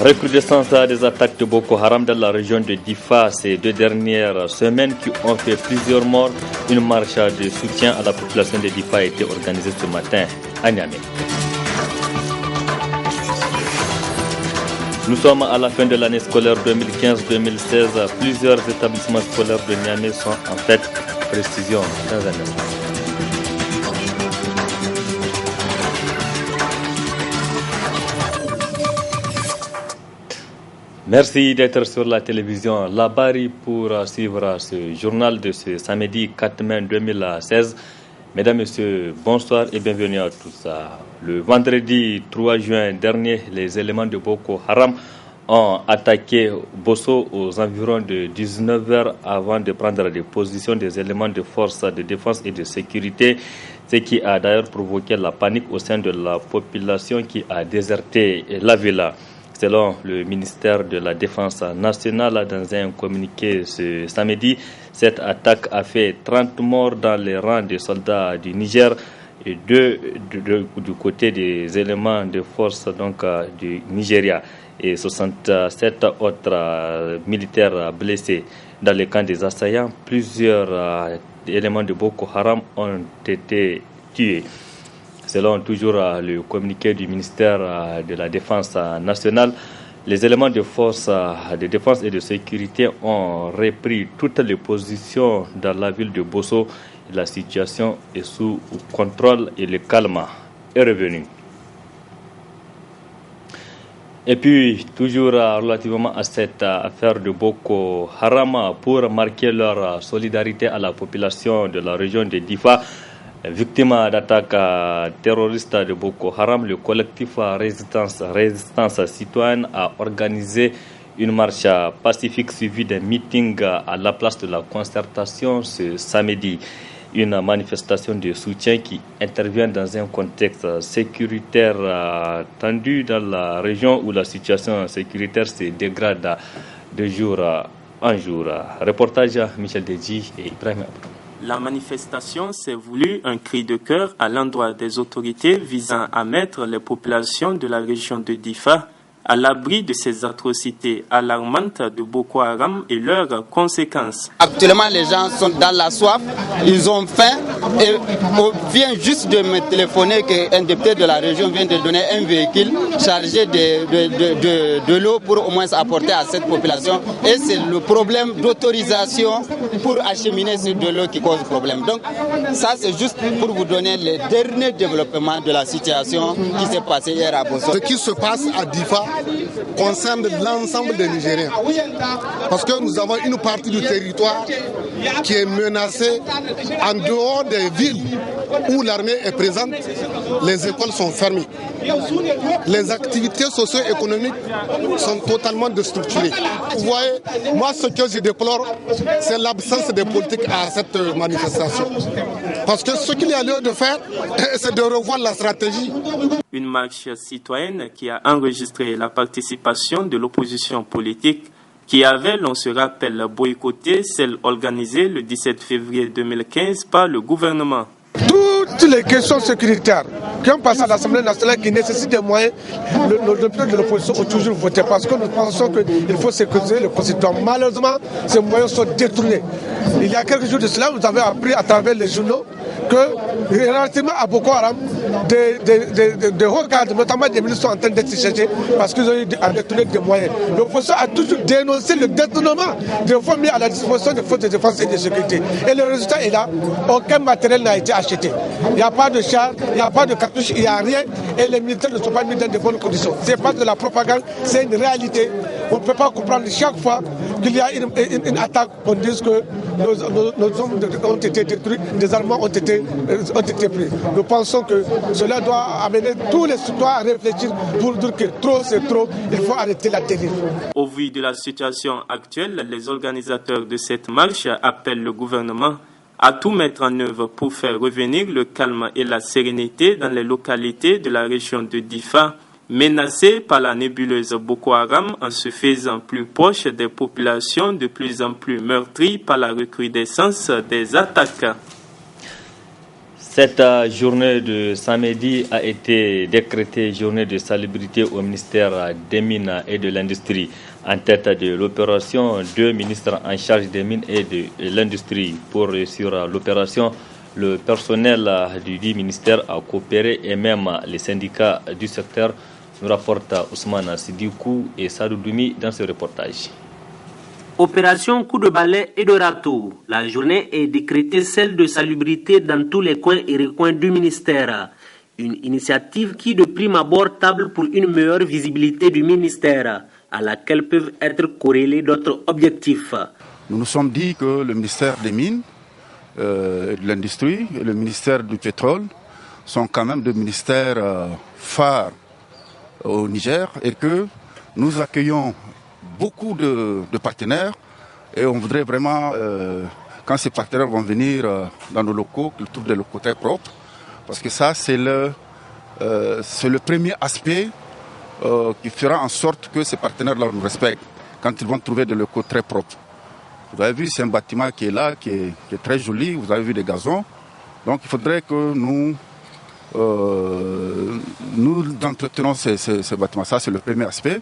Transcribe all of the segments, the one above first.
Recrudescence des attaques de Boko Haram dans la région de Difa ces 2 dernières semaines qui ont fait plusieurs morts. Une marche de soutien à la population de Difa a été organisée ce matin à Niamey. Nous sommes à la fin de l'année scolaire 2015-2016. Plusieurs établissements scolaires de Niamey sont en fête. Précision dans un instant. Merci d'être sur la télévision Labari pour suivre ce journal de ce samedi 4 mai 2016. Mesdames, Messieurs, bonsoir et bienvenue à tous. Le vendredi 3 juin dernier, les éléments de Boko Haram ont attaqué Bosso aux environs de 19h avant de prendre des positions des éléments de force de défense et de sécurité, ce qui a d'ailleurs provoqué la panique au sein de la population qui a déserté la ville. Selon le ministère de la Défense nationale, dans un communiqué ce samedi, cette attaque a fait 30 morts dans les rangs des soldats du Niger et 2 du côté des éléments de force du Nigeria et 67 autres militaires blessés. Dans le camp des assaillants, plusieurs éléments de Boko Haram ont été tués. Selon toujours le communiqué du ministère de la Défense nationale, les éléments de force de défense et de sécurité ont repris toutes les positions dans la ville de Bosso. La situation est sous contrôle et le calme est revenu. Et puis, toujours relativement à cette affaire de Boko Haram, pour marquer leur solidarité à la population de la région de Difa, victime d'attaques terroristes de Boko Haram, le collectif Résistance citoyenne a organisé une marche pacifique suivie d'un meeting à la place de la concertation ce samedi. Une manifestation de soutien qui intervient dans un contexte sécuritaire tendu dans la région où la situation sécuritaire se dégrade de jour en jour. Reportage Michel Deji et Ibrahim Abdou. La manifestation s'est voulue un cri de cœur à l'endroit des autorités visant à mettre les populations de la région de Difa à l'abri de ces atrocités alarmantes de Boko Haram et leurs conséquences. Actuellement, les gens sont dans la soif, ils ont faim et on vient juste de me téléphoner qu'un député de la région vient de donner un véhicule chargé de l'eau pour au moins apporter à cette population. Et c'est le problème d'autorisation pour acheminer de l'eau qui cause problème. Donc ça, c'est juste pour vous donner les derniers développements de la situation qui s'est passée hier à Bosso. Ce qui se passe à Difa concerne l'ensemble des Nigériens. Parce que nous avons une partie du territoire qui est menacée en dehors des villes où l'armée est présente. Les écoles sont fermées. Les activités socio-économiques sont totalement déstructurées. Vous voyez, moi ce que je déplore, c'est l'absence de politique à cette manifestation. Parce que ce qu'il y a lieu de faire, c'est de revoir la stratégie. Une marche citoyenne qui a enregistré la participation de l'opposition politique qui avait, l'on se rappelle, boycotté celle organisée le 17 février 2015 par le gouvernement. Toutes les questions sécuritaires qui ont passé à l'Assemblée nationale qui nécessitent des moyens, nos députés de l'opposition ont toujours voté parce que nous pensons qu'il faut sécuriser le constituant. Malheureusement, ces moyens sont détournés. Il y a quelques jours de cela, vous avez appris à travers les journaux que relativement à Boko Haram, des hauts cadres, notamment des ministres, sont en train d'être cherchés parce qu'ils ont eu à détourner des moyens. L'opposition a toujours dénoncé le détournement des fonds mis à la disposition des forces de défense et de sécurité. Et le résultat est là, aucun matériel n'a été acheté. Il n'y a pas de chars, il n'y a pas de cartouches, il n'y a rien et les militaires ne sont pas mis dans de bonnes conditions. Ce n'est pas de la propagande, c'est une réalité. On ne peut pas comprendre chaque fois qu'il y a une attaque, on dit que nos hommes ont été détruits, des Allemands ont été pris. Nous pensons que cela doit amener tous les citoyens à réfléchir pour dire que trop c'est trop, il faut arrêter la dérive. Au vu de la situation actuelle, les organisateurs de cette marche appellent le gouvernement à tout mettre en œuvre pour faire revenir le calme et la sérénité dans les localités de la région de Difa, menacées par la nébuleuse Boko Haram en se faisant plus proche des populations de plus en plus meurtries par la recrudescence des attaques. Cette journée de samedi a été décrétée journée de salubrité au ministère des Mines et de l'Industrie. En tête de l'opération, 2 ministres en charge des mines et de l'industrie. Pour réussir l'opération, le personnel du dit ministère a coopéré et même les syndicats du secteur, nous rapporte Ousmane Sidikou et Sadou Doumi dans ce reportage. Opération coup de balai et de râteau. La journée est décrétée celle de salubrité dans tous les coins et recoins du ministère. Une initiative qui de prime abord table pour une meilleure visibilité du ministère, à laquelle peuvent être corrélés d'autres objectifs. Nous nous sommes dit que le ministère des Mines, de l'Industrie et le ministère du Pétrole sont quand même deux ministères phares au Niger et que nous accueillons beaucoup de partenaires et on voudrait vraiment, quand ces partenaires vont venir dans nos locaux, qu'ils trouvent des locaux très propres, parce que ça c'est le premier aspect qui fera en sorte que ces partenaires-là nous respectent quand ils vont trouver des locaux très propres. Vous avez vu, c'est un bâtiment qui est là, qui est très joli, vous avez vu des gazons, donc il faudrait que nous entretenons ces bâtiments. Ça c'est le premier aspect.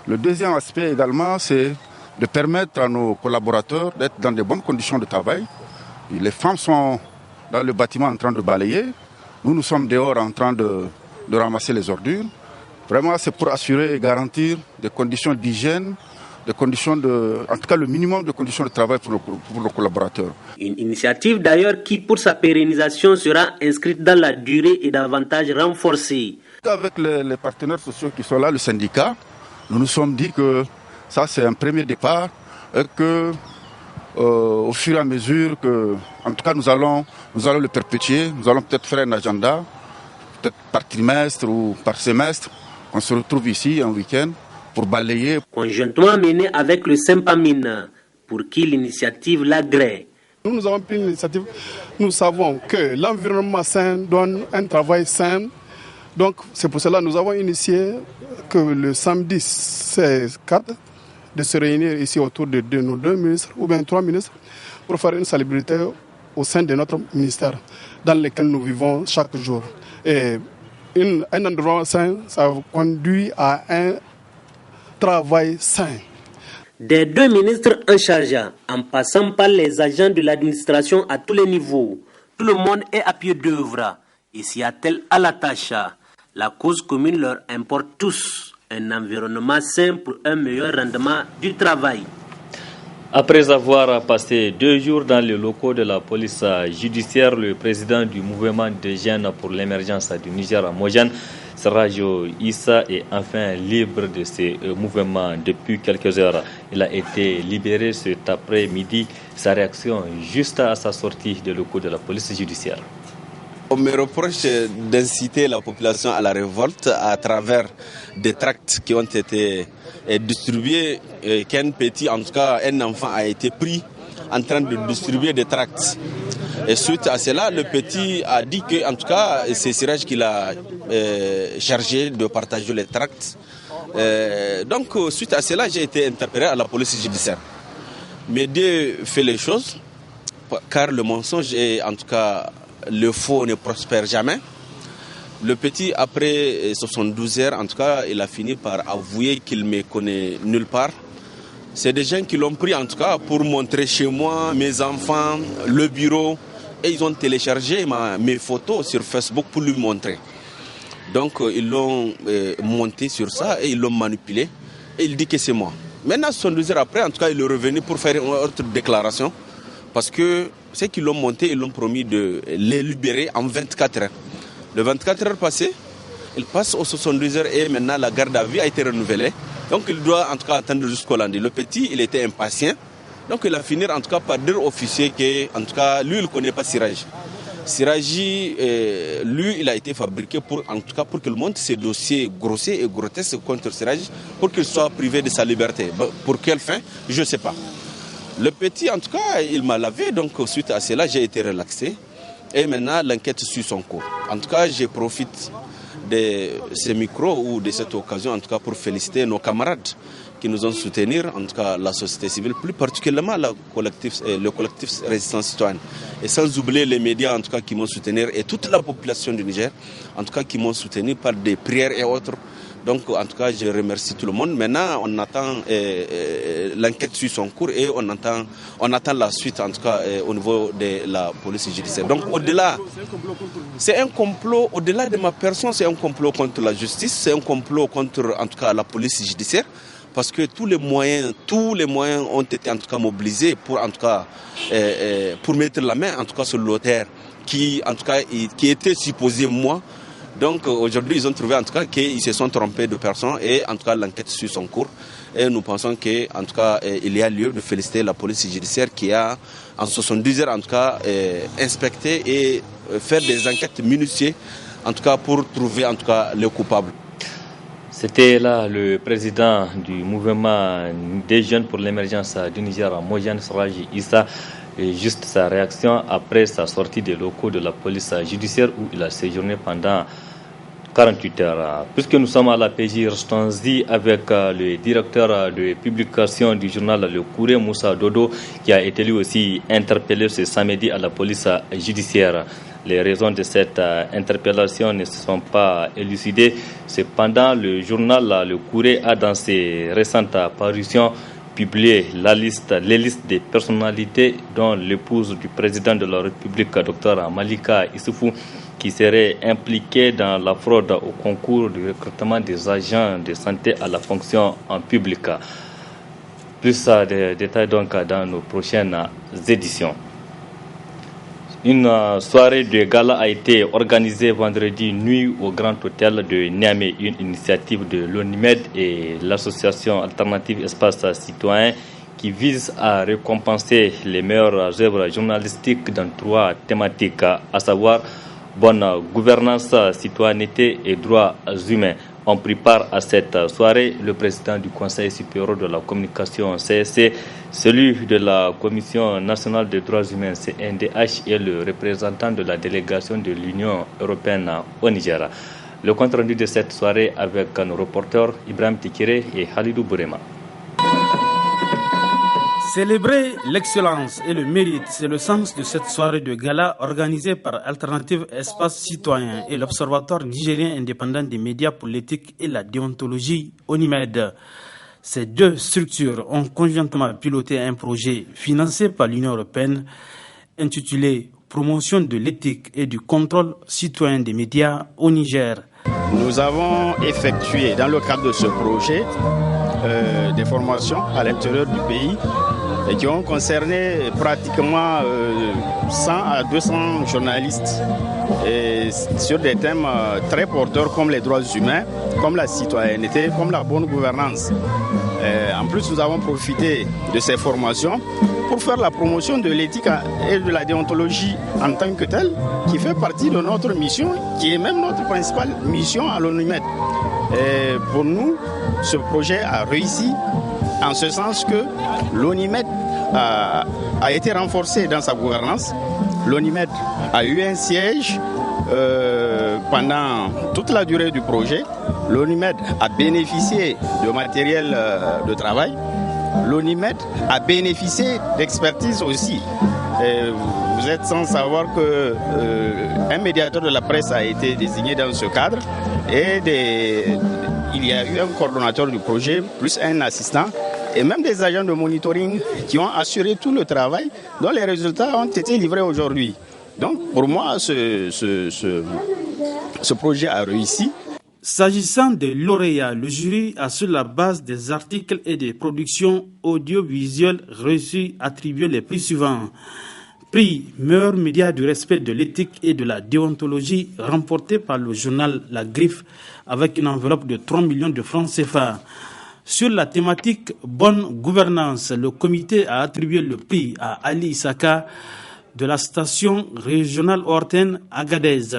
Le deuxième aspect également, c'est de permettre à nos collaborateurs d'être dans de bonnes conditions de travail. Et les femmes sont dans le bâtiment en train de balayer. Nous sommes dehors en train de ramasser les ordures. Vraiment, c'est pour assurer et garantir des conditions d'hygiène, des conditions en tout cas le minimum de conditions de travail pour nos collaborateurs. Une initiative d'ailleurs qui, pour sa pérennisation, sera inscrite dans la durée et davantage renforcée. Avec les partenaires sociaux qui sont là, le syndicat, nous nous sommes dit que ça c'est un premier départ et que au fur et à mesure que, en tout cas nous allons le perpétuer, nous allons peut-être faire un agenda, peut-être par trimestre ou par semestre, on se retrouve ici un week-end pour balayer. Conjointement mené avec le Sempamine, pour qui l'initiative l'agrée. Nous avons pris l'initiative, nous savons que l'environnement sain donne un travail sain. Donc c'est pour cela que nous avons initié que le samedi 16/4 de se réunir ici autour de nos 2 ministres ou bien 3 ministres pour faire une salubrité au sein de notre ministère dans lequel nous vivons chaque jour. Et un endroit sain, ça conduit à un travail sain. Des 2 ministres en charge, en passant par les agents de l'administration à tous les niveaux, tout le monde est à pied d'œuvre et s'y attelle à la tâche. La cause commune leur importe tous, un environnement sain pour un meilleur rendement du travail. Après avoir passé 2 jours dans les locaux de la police judiciaire, le président du mouvement des jeunes pour l'émergence du Niger à Mojane, Serajo Issa, est enfin libre de ses mouvements depuis quelques heures. Il a été libéré cet après-midi. Sa réaction juste à sa sortie des locaux de la police judiciaire. On me reproche d'inciter la population à la révolte à travers des tracts qui ont été distribués, qu'un petit, en tout cas un enfant a été pris en train de distribuer des tracts. Et suite à cela, le petit a dit que, en tout cas, c'est Siraj qui l'a chargé de partager les tracts. Donc, suite à cela, j'ai été interpellé à la police judiciaire. Mais Dieu fait les choses, car le mensonge et en tout cas le faux ne prospère jamais. Le petit, après 72 heures, en tout cas, il a fini par avouer qu'il ne me connaît nulle part. C'est des gens qui l'ont pris, en tout cas, pour montrer chez moi, mes enfants, le bureau. Et ils ont téléchargé mes photos sur Facebook pour lui montrer. Donc, ils l'ont monté sur ça et ils l'ont manipulé. Et il dit que c'est moi. Maintenant, 72 heures après, en tout cas, il est revenu pour faire une autre déclaration. Parce que ceux qui l'ont monté, ils l'ont promis de les libérer en 24 heures. Le 24 heures passé, il passe aux 72 heures et maintenant la garde à vue a été renouvelée. Donc il doit en tout cas attendre jusqu'au lundi. Le petit, il était impatient. Donc il a fini en tout cas par dire au officier que, en tout cas, lui, il ne connaît pas Siraji. Siraji, lui, il a été fabriqué pour, en tout cas, pour qu'il monte ses dossiers grossiers et grotesques contre Siraji pour qu'il soit privé de sa liberté. Pour quelle fin? Je ne sais pas. Le petit, en tout cas, il m'a lavé, donc suite à cela, j'ai été relaxé. Et maintenant, l'enquête suit son cours. En tout cas, je profite de ces micros ou de cette occasion, en tout cas pour féliciter nos camarades qui nous ont soutenus, en tout cas la société civile, plus particulièrement le collectif Résistance Citoyenne. Et sans oublier les médias, en tout cas, qui m'ont soutenu, et toute la population du Niger, en tout cas, qui m'ont soutenu par des prières et autres. Donc, en tout cas, je remercie tout le monde. Maintenant, on attend, l'enquête suit son cours et on attend la suite, en tout cas, au niveau de la police judiciaire. Donc, au-delà, c'est un complot, au-delà de ma personne, c'est un complot contre la justice, c'est un complot contre, en tout cas, la police judiciaire. Parce que tous les moyens ont été en tout cas mobilisés pour en tout cas pour mettre la main en tout cas sur l'auteur qui en tout cas qui était supposé moi. Donc aujourd'hui ils ont trouvé en tout cas qu'ils se sont trompés de personne et en tout cas l'enquête suit son cours et nous pensons que en tout cas il y a lieu de féliciter la police judiciaire qui a en 72 heures en tout cas inspecté et faire des enquêtes minutieuses en tout cas pour trouver en tout cas les coupables. C'était là le président du mouvement des jeunes pour l'émergence du Niger, Mojane Soraji Issa, et juste sa réaction après sa sortie des locaux de la police judiciaire où il a séjourné pendant 48 heures. Puisque nous sommes à la PJ, restons-y avec le directeur de publication du journal Le Courrier, Moussa Dodo, qui a été lui aussi interpellé ce samedi à la police judiciaire. Les raisons de cette interpellation ne se sont pas élucidées. Cependant, le journal Le Courrier a dans ses récentes parutions publié les listes des personnalités dont l'épouse du président de la République, Dr Malika Issoufou, qui serait impliquée dans la fraude au concours du recrutement des agents de santé à la fonction en public. Plus de détails donc dans nos prochaines éditions. Une soirée de gala a été organisée vendredi nuit au Grand Hôtel de Niamey, une initiative de l'ONIMED et l'association alternative Espace Citoyen qui vise à récompenser les meilleures œuvres journalistiques dans 3 thématiques, à savoir bonne gouvernance, citoyenneté et droits humains. On prit part à cette soirée le président du Conseil supérieur de la communication CSC, celui de la Commission nationale des droits humains CNDH et le représentant de la délégation de l'Union européenne au Niger. Le compte rendu de cette soirée avec nos reporters Ibrahim Tikire et Halidou Bourema. Célébrer l'excellence et le mérite, c'est le sens de cette soirée de gala organisée par Alternative Espace Citoyen et l'Observatoire nigérien indépendant des médias pour l'éthique et la déontologie, ONIMED. Ces 2 structures ont conjointement piloté un projet financé par l'Union européenne intitulé « Promotion de l'éthique et du contrôle citoyen des médias au Niger ». Nous avons effectué dans le cadre de ce projet des formations à l'intérieur du pays et qui ont concerné pratiquement 100 à 200 journalistes et sur des thèmes très porteurs comme les droits humains, comme la citoyenneté, comme la bonne gouvernance. En plus, nous avons profité de ces formations pour faire la promotion de l'éthique et de la déontologie en tant que telle, qui fait partie de notre mission, qui est même notre principale mission à l'ONIMED. Et pour nous, ce projet a réussi en ce sens que l'ONIMED a été renforcé dans sa gouvernance. L'ONIMED a eu un siège pendant toute la durée du projet. L'ONIMED a bénéficié de matériel de travail. L'ONIMED a bénéficié d'expertise aussi. Et vous êtes sans savoir qu'un médiateur de la presse a été désigné dans ce cadre et il y a eu un coordonnateur du projet plus un assistant et même des agents de monitoring qui ont assuré tout le travail dont les résultats ont été livrés aujourd'hui. Donc pour moi, ce projet a réussi. S'agissant des lauréats, le jury a sur la base des articles et des productions audiovisuelles reçues attribué les prix suivants. Prix meilleur média du respect de l'éthique et de la déontologie remporté par le journal La Griffe avec une enveloppe de 3 millions de francs CFA. Sur la thématique bonne gouvernance, le comité a attribué le prix à Ali Issaka de la station régionale Orten Agadez.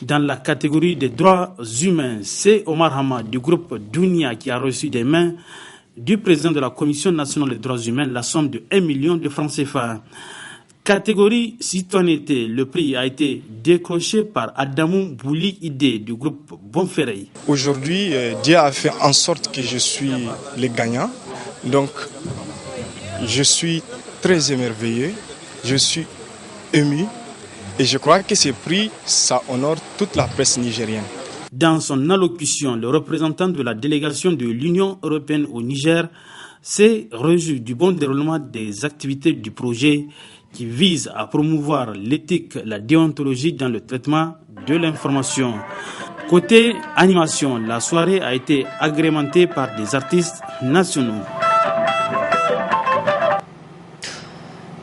Dans la catégorie des droits humains, c'est Omar Hama du groupe Dounia qui a reçu des mains du président de la Commission nationale des droits humains la somme de 1 million de francs CFA. Catégorie citoyenneté, le prix a été décroché par Adamou Bouli Idé du groupe Bonferrey. Aujourd'hui, Dieu a fait en sorte que je suis le gagnant. Donc, je suis très émerveillé, je suis ému et je crois que ce prix, ça honore toute la presse nigérienne. Dans son allocution, le représentant de la délégation de l'Union européenne au Niger s'est réjoui du bon déroulement des activités du projet qui vise à promouvoir l'éthique, la déontologie dans le traitement de l'information. Côté animation, la soirée a été agrémentée par des artistes nationaux.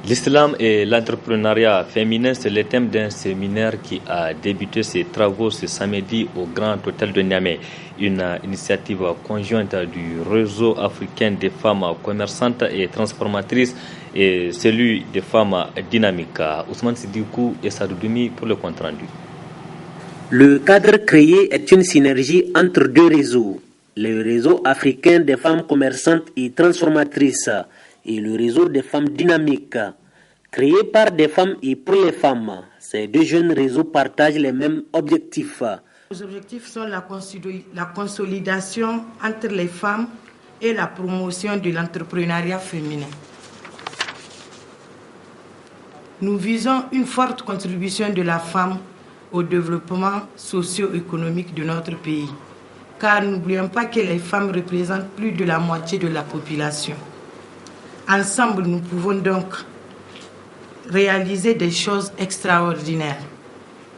L'islam et l'entrepreneuriat féminin, c'est le thème d'un séminaire qui a débuté ses travaux ce samedi au Grand Hôtel de Niamey. Une initiative conjointe du Réseau africain des femmes commerçantes et transformatrices et celui des femmes dynamiques. Ousmane Sidikou et Sadoudoumi pour le compte rendu. Le cadre créé est une synergie entre deux réseaux. Le Réseau africain des femmes commerçantes et transformatrices et le Réseau des femmes dynamiques. Créé par des femmes et pour les femmes, ces deux jeunes réseaux partagent les mêmes objectifs. Les objectifs sont la consolidation entre les femmes et la promotion de l'entrepreneuriat féminin. Nous visons une forte contribution de la femme au développement socio-économique de notre pays, car n'oublions pas que les femmes représentent plus de la moitié de la population. Ensemble, nous pouvons donc réaliser des choses extraordinaires.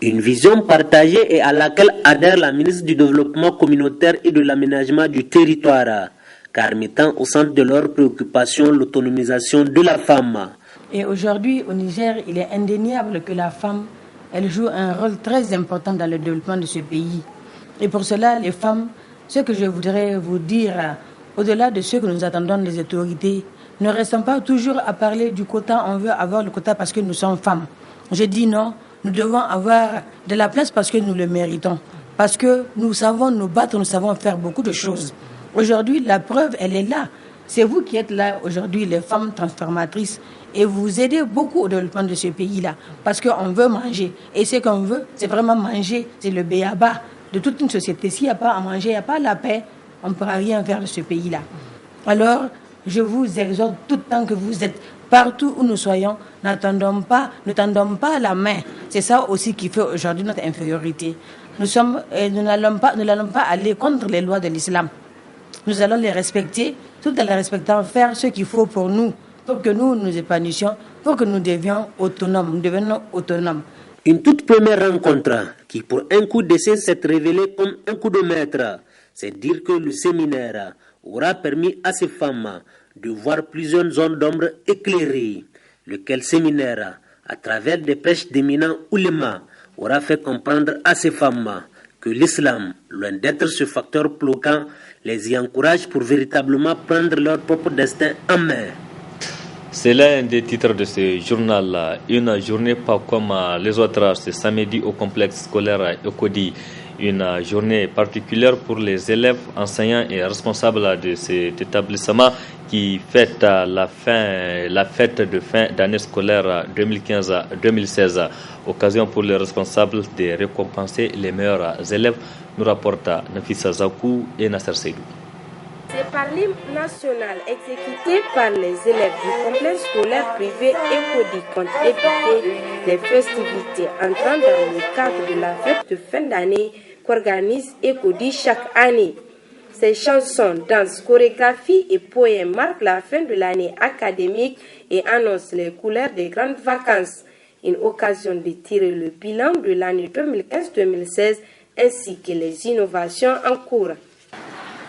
Une vision partagée et à laquelle adhère la ministre du Développement communautaire et de l'aménagement du territoire, car mettant au centre de leurs préoccupations l'autonomisation de la femme. Et aujourd'hui, au Niger, il est indéniable que la femme, elle joue un rôle très important dans le développement de ce pays. Et pour cela, les femmes, ce que je voudrais vous dire, au-delà de ce que nous attendons des autorités, ne restons pas toujours à parler du quota, on veut avoir le quota parce que nous sommes femmes. Je dis non, nous devons avoir de la place parce que nous le méritons. Parce que nous savons nous battre, nous savons faire beaucoup de choses. Aujourd'hui, la preuve, elle est là. C'est vous qui êtes là aujourd'hui, les femmes transformatrices, et vous aidez beaucoup au développement de ce pays-là. Parce qu'on veut manger. Et ce qu'on veut, c'est vraiment manger. C'est le béaba de toute une société. S'il n'y a pas à manger, il n'y a pas la paix, on ne pourra rien faire de ce pays-là. Alors, je vous exhorte tout le temps que vous êtes partout où nous soyons, ne tendons pas la main. C'est ça aussi qui fait aujourd'hui notre infériorité. Nous n'allons pas aller contre les lois de l'islam. Nous allons les respecter, tout en les respectant, faire ce qu'il faut pour nous, pour que nous nous épanouissions, pour que nous devenions autonomes. Une toute première rencontre qui, pour un coup d'essai, s'est révélée comme un coup de maître. C'est dire que le séminaire aura permis à ces femmes de voir plusieurs zones d'ombre éclairées, lequel séminaire, à travers des prêches d'éminents oulémas, aura fait comprendre à ces femmes que l'islam, loin d'être ce facteur bloquant, les y encourage pour véritablement prendre leur propre destin en main. C'est l'un des titres de ce journal. Une journée pas comme les autres ce samedi au complexe scolaire Ekodi. Une journée particulière pour les élèves, enseignants et responsables de cet établissement qui fête la fête de fin d'année scolaire 2015-2016. Occasion pour les responsables de récompenser les meilleurs élèves, nous rapporte Nafissa Zakou et Nasser Seydou. C'est par l'hymne national exécuté par les élèves du complexe scolaire privé Ekodi contre éviter les festivités entrant dans le cadre de la fête de fin d'année qu'organise Ekodi chaque année. Ces chansons, danses, chorégraphies et poèmes marquent la fin de l'année académique et annoncent les couleurs des grandes vacances. Une occasion de tirer le bilan de l'année 2015-2016 ainsi que les innovations en cours.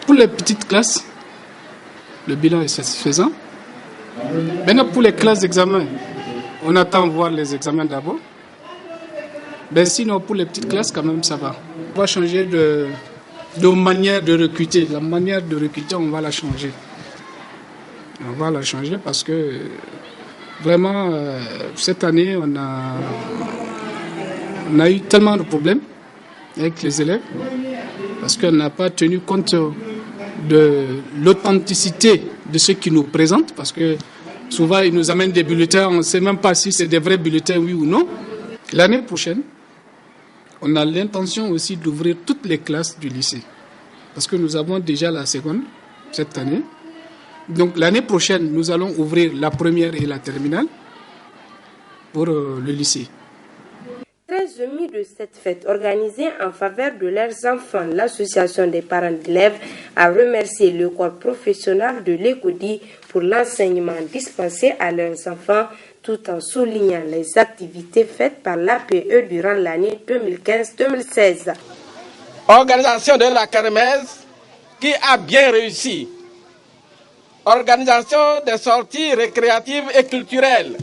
Pour les petites classes, le bilan est satisfaisant. Maintenant, pour les classes d'examen, on attend voir les examens d'abord. Ben sinon, pour les petites classes, quand même, ça va. On va changer de manière de recruter. La manière de recruter, on va la changer. On va la changer parce que vraiment, cette année, on a eu tellement de problèmes avec les élèves parce qu'on n'a pas tenu compte de l'authenticité de ceux qui nous présentent, parce que Souvent, ils nous amènent des bulletins, on ne sait même pas si c'est des vrais bulletins, oui ou non. L'année prochaine, on a l'intention aussi d'ouvrir toutes les classes du lycée. Parce que nous avons déjà la seconde cette année. Donc l'année prochaine, nous allons ouvrir la première et la terminale pour le lycée. Très émus de cette fête organisée en faveur de leurs enfants, l'association des parents d'élèves a remercié l'école professionnelle de l'ECODI pour l'enseignement dispensé à leurs enfants, tout en soulignant les activités faites par l'APE durant l'année 2015-2016. Organisation de la kermesse qui a bien réussi. Organisation des sorties récréatives et culturelles.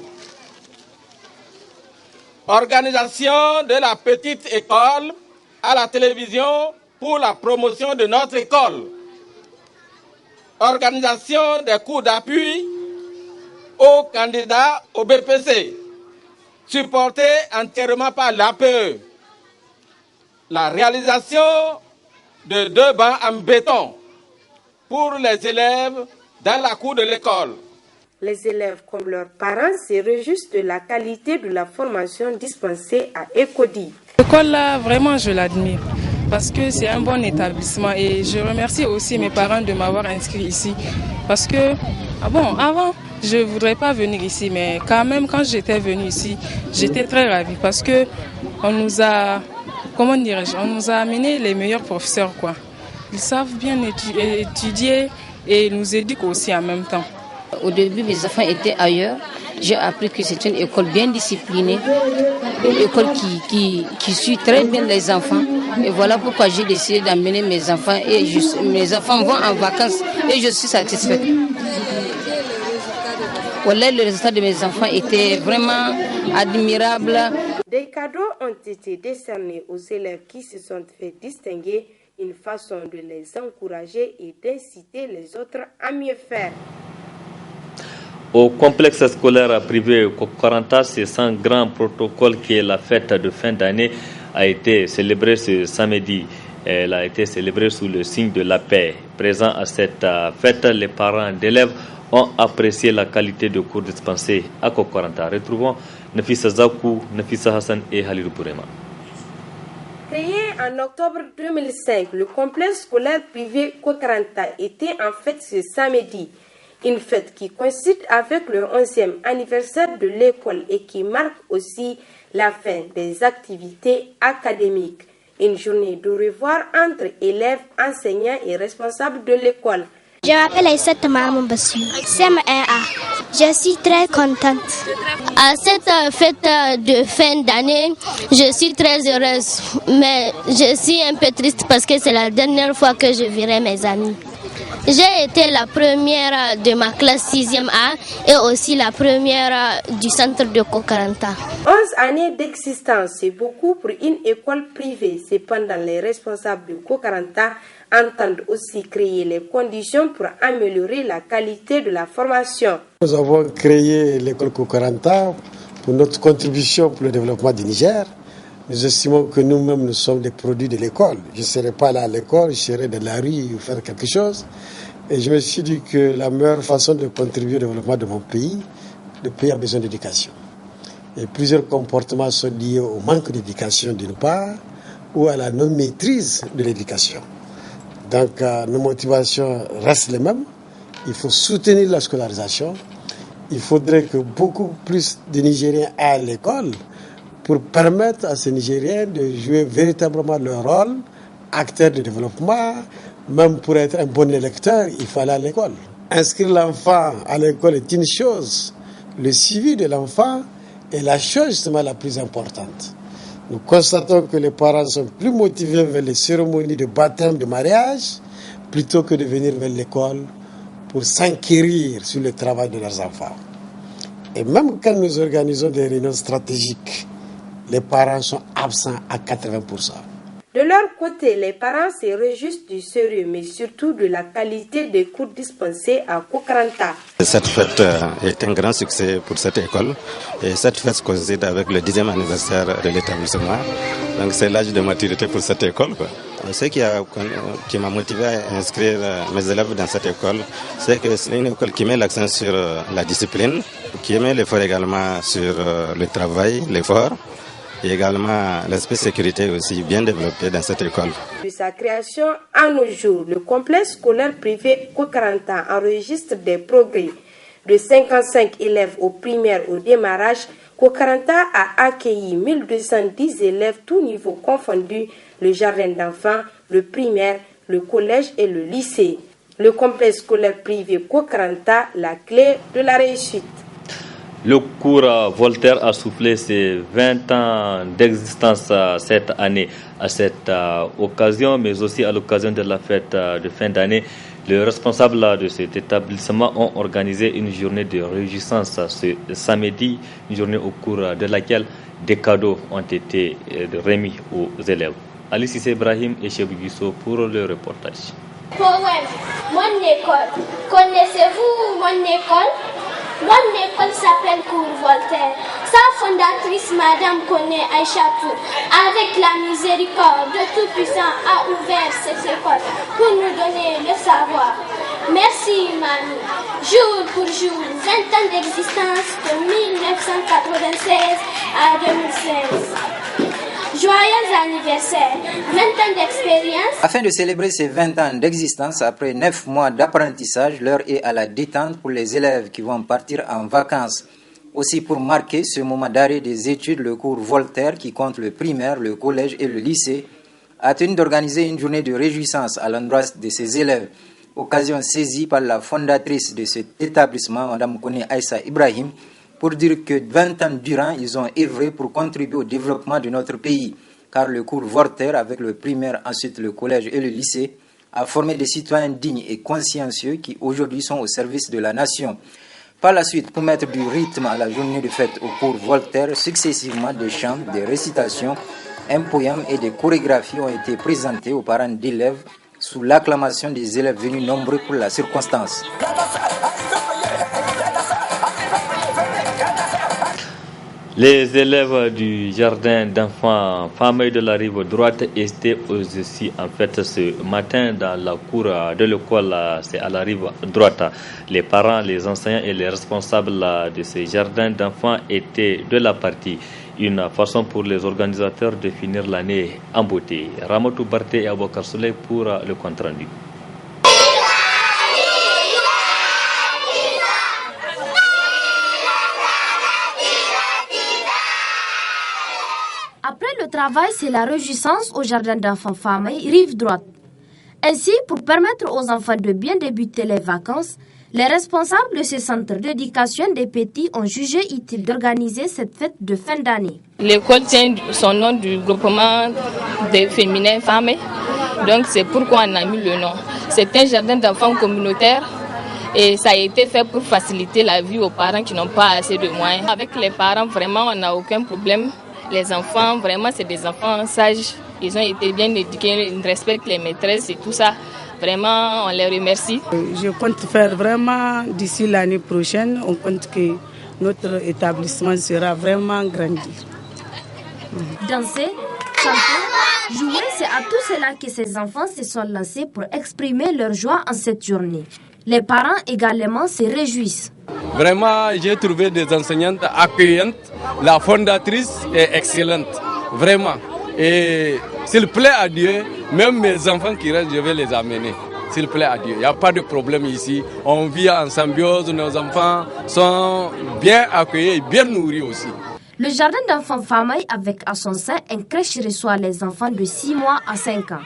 Organisation de la petite école à la télévision pour la promotion de notre école. Organisation des cours d'appui aux candidats au BPC, supporté entièrement par l'APE. La réalisation de 2 bancs en béton pour les élèves dans la cour de l'école. Les élèves comme leurs parents se réjouissent de la qualité de la formation dispensée à ECODI. L'école là, vraiment je l'admire parce que c'est un bon établissement et je remercie aussi mes parents de m'avoir inscrit ici parce que avant je ne voudrais pas venir ici, mais quand même quand j'étais venue ici j'étais très ravie parce que on nous a amené les meilleurs professeurs quoi. Ils savent bien étudier et nous éduquent aussi en même temps. Au début, mes enfants étaient ailleurs. J'ai appris que c'est une école bien disciplinée, une école qui suit très bien les enfants. Et voilà pourquoi j'ai décidé d'amener mes enfants. Et mes enfants vont en vacances et je suis satisfaite. Voilà, le résultat de mes enfants était vraiment admirable. Des cadeaux ont été décernés aux élèves qui se sont fait distinguer, une façon de les encourager et d'inciter les autres à mieux faire. Au complexe scolaire privé Kokoranta, c'est sans grand protocole que la fête de fin d'année a été célébrée ce samedi. Elle a été célébrée sous le signe de la paix. Présents à cette fête, les parents d'élèves ont apprécié la qualité de cours dispensés à Kokoranta. Retrouvons Nafisa Zakou, Nafisa Hassan et Halilou Bourema. Créé en octobre 2005, le complexe scolaire privé Kokoranta était en fête ce samedi. Une fête qui coïncide avec le 11e anniversaire de l'école et qui marque aussi la fin des activités académiques. Une journée de revoir entre élèves, enseignants et responsables de l'école. Je m'appelle Aïssat Maman Bassou, CM1A. Je suis très contente. À cette fête de fin d'année, je suis très heureuse, mais je suis un peu triste parce que c'est la dernière fois que je verrai mes amis. J'ai été la première de ma classe 6e A et aussi la première du centre de Kokoranta. 11 années d'existence, c'est beaucoup pour une école privée. Cependant, les responsables de Kokoranta entendent aussi créer les conditions pour améliorer la qualité de la formation. Nous avons créé l'école Kokoranta pour notre contribution pour le développement du Niger. Nous estimons que nous-mêmes, nous sommes des produits de l'école. Je ne serais pas là à l'école, je serais dans la rue ou faire quelque chose. Et je me suis dit que la meilleure façon de contribuer au développement de mon pays, le pays a besoin d'éducation. Et plusieurs comportements sont liés au manque d'éducation d'une part, ou à la non-maîtrise de l'éducation. Donc nos motivations restent les mêmes. Il faut soutenir la scolarisation. Il faudrait que beaucoup plus de Nigériens aillent à l'école pour permettre à ces Nigériens de jouer véritablement leur rôle, acteur de développement. Même pour être un bon électeur, il faut aller à l'école. Inscrire l'enfant à l'école est une chose. Le suivi de l'enfant est la chose justement la plus importante. Nous constatons que les parents sont plus motivés vers les cérémonies de baptême, de mariage, plutôt que de venir vers l'école pour s'enquérir sur le travail de leurs enfants. Et même quand nous organisons des réunions stratégiques, les parents sont absents à 80%. De leur côté, les parents se réjouissent du sérieux, mais surtout de la qualité des cours dispensés à Kokoranta. Cette fête est un grand succès pour cette école. Et cette fête coïncide avec le 10e anniversaire de l'établissement. Donc c'est l'âge de maturité pour cette école, quoi. Ce qui m'a motivé à inscrire mes élèves dans cette école, c'est que c'est une école qui met l'accent sur la discipline, qui met l'effort également sur le travail, l'effort, et également l'aspect sécurité aussi bien développé dans cette école. De sa création à nos jours, le complexe scolaire privé Kokaranta enregistre des progrès. De 55 élèves au primaire au démarrage, Kokaranta a accueilli 1210 élèves tous niveaux confondus, le jardin d'enfants, le primaire, le collège et le lycée. Le complexe scolaire privé Kokaranta, la clé de la réussite. Le cours Voltaire a soufflé ses 20 ans d'existence cette année. À cette occasion, mais aussi à l'occasion de la fête de fin d'année, les responsables de cet établissement ont organisé une journée de réjouissance ce samedi, une journée au cours de laquelle des cadeaux ont été remis aux élèves. Alice Ibrahim et Chebou Guisso pour le reportage. Poème, mon école. Connaissez-vous mon école? Mon école s'appelle Cours Voltaire. Sa fondatrice, Madame Koné Aïchatou, avec la miséricorde de Tout-Puissant, a ouvert cette école pour nous donner le savoir. Merci, Mamie. Jour pour jour, 20 ans d'existence de 1996 à 2016. Joyeux anniversaire, 20 ans d'expérience. Afin de célébrer ces 20 ans d'existence, après 9 mois d'apprentissage, l'heure est à la détente pour les élèves qui vont partir en vacances. Aussi pour marquer ce moment d'arrêt des études, le cours Voltaire, qui compte le primaire, le collège et le lycée, a tenu d'organiser une journée de réjouissance à l'endroit de ses élèves. Occasion saisie par la fondatrice de cet établissement, Mme Koné Aïssa Ibrahim, pour dire que 20 ans durant, ils ont œuvré pour contribuer au développement de notre pays. Car le cours Voltaire, avec le primaire, ensuite le collège et le lycée, a formé des citoyens dignes et consciencieux qui aujourd'hui sont au service de la nation. Par la suite, pour mettre du rythme à la journée de fête au cours Voltaire, successivement des chants, des récitations, un poème et des chorégraphies ont été présentés aux parents d'élèves sous l'acclamation des élèves venus nombreux pour la circonstance. Les élèves du jardin d'enfants Famille de la rive droite étaient aussi en fait ce matin dans la cour de l'école, c'est à la rive droite. Les parents, les enseignants et les responsables de ce jardin d'enfants étaient de la partie. Une façon pour les organisateurs de finir l'année en beauté. Ramatou Barté et Aboukar Souley pour le compte rendu. Après le travail, c'est la réjouissance au jardin d'enfants famille rive droite. Ainsi, pour permettre aux enfants de bien débuter les vacances, les responsables de ce centre d'éducation des petits ont jugé utile d'organiser cette fête de fin d'année. L'école tient son nom du groupement des féminins femmes, donc c'est pourquoi on a mis le nom. C'est un jardin d'enfants communautaire et ça a été fait pour faciliter la vie aux parents qui n'ont pas assez de moyens. Avec les parents, vraiment, on n'a aucun problème. Les enfants, vraiment, c'est des enfants sages. Ils ont été bien éduqués, ils respectent les maîtresses et tout ça. Vraiment, on les remercie. Je compte faire vraiment d'ici l'année prochaine. On compte que notre établissement sera vraiment grandi. Danser, chanter, jouer, c'est à tout cela que ces enfants se sont lancés pour exprimer leur joie en cette journée. Les parents également se réjouissent. Vraiment, j'ai trouvé des enseignantes accueillantes. La fondatrice est excellente, vraiment. Et s'il plaît à Dieu, même mes enfants qui restent, je vais les amener. S'il plaît à Dieu, il n'y a pas de problème ici. On vit en symbiose, nos enfants sont bien accueillis et bien nourris aussi. Le jardin d'enfants famille avec à son sein un crèche reçoit les enfants de 6 mois à 5 ans.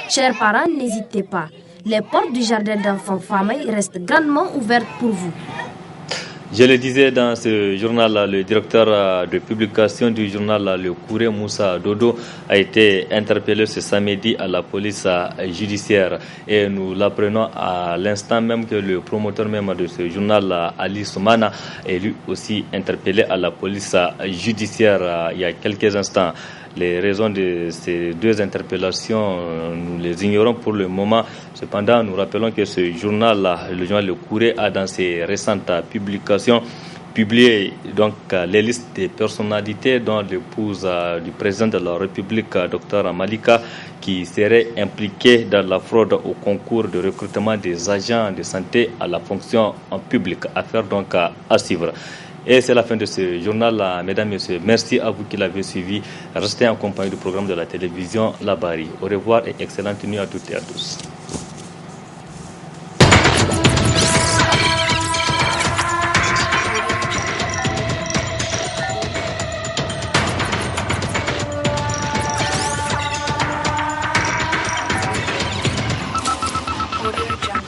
Chers parents, n'hésitez pas. Les portes du jardin d'enfants famille restent grandement ouvertes pour vous. Je le disais dans ce journal, le directeur de publication du journal Le Courrier, Moussa Dodo, a été interpellé ce samedi à la police judiciaire. Et nous l'apprenons à l'instant même que le promoteur même de ce journal, Ali Soumana, est lui aussi interpellé à la police judiciaire il y a quelques instants. Les raisons de ces deux interpellations, nous les ignorons pour le moment. Cependant, nous rappelons que ce journal, le journal Le Courrier, a dans ses récentes publications publié donc les listes des personnalités dont l'épouse du président de la République, Dr Malika, qui serait impliquée dans la fraude au concours de recrutement des agents de santé à la fonction en public. Affaire donc à suivre. Et c'est la fin de ce journal, mesdames et messieurs. Merci à vous qui l'avez suivi. Restez en compagnie du programme de la télévision Labari. Au revoir et excellente nuit à toutes et à tous. Audio Jungle.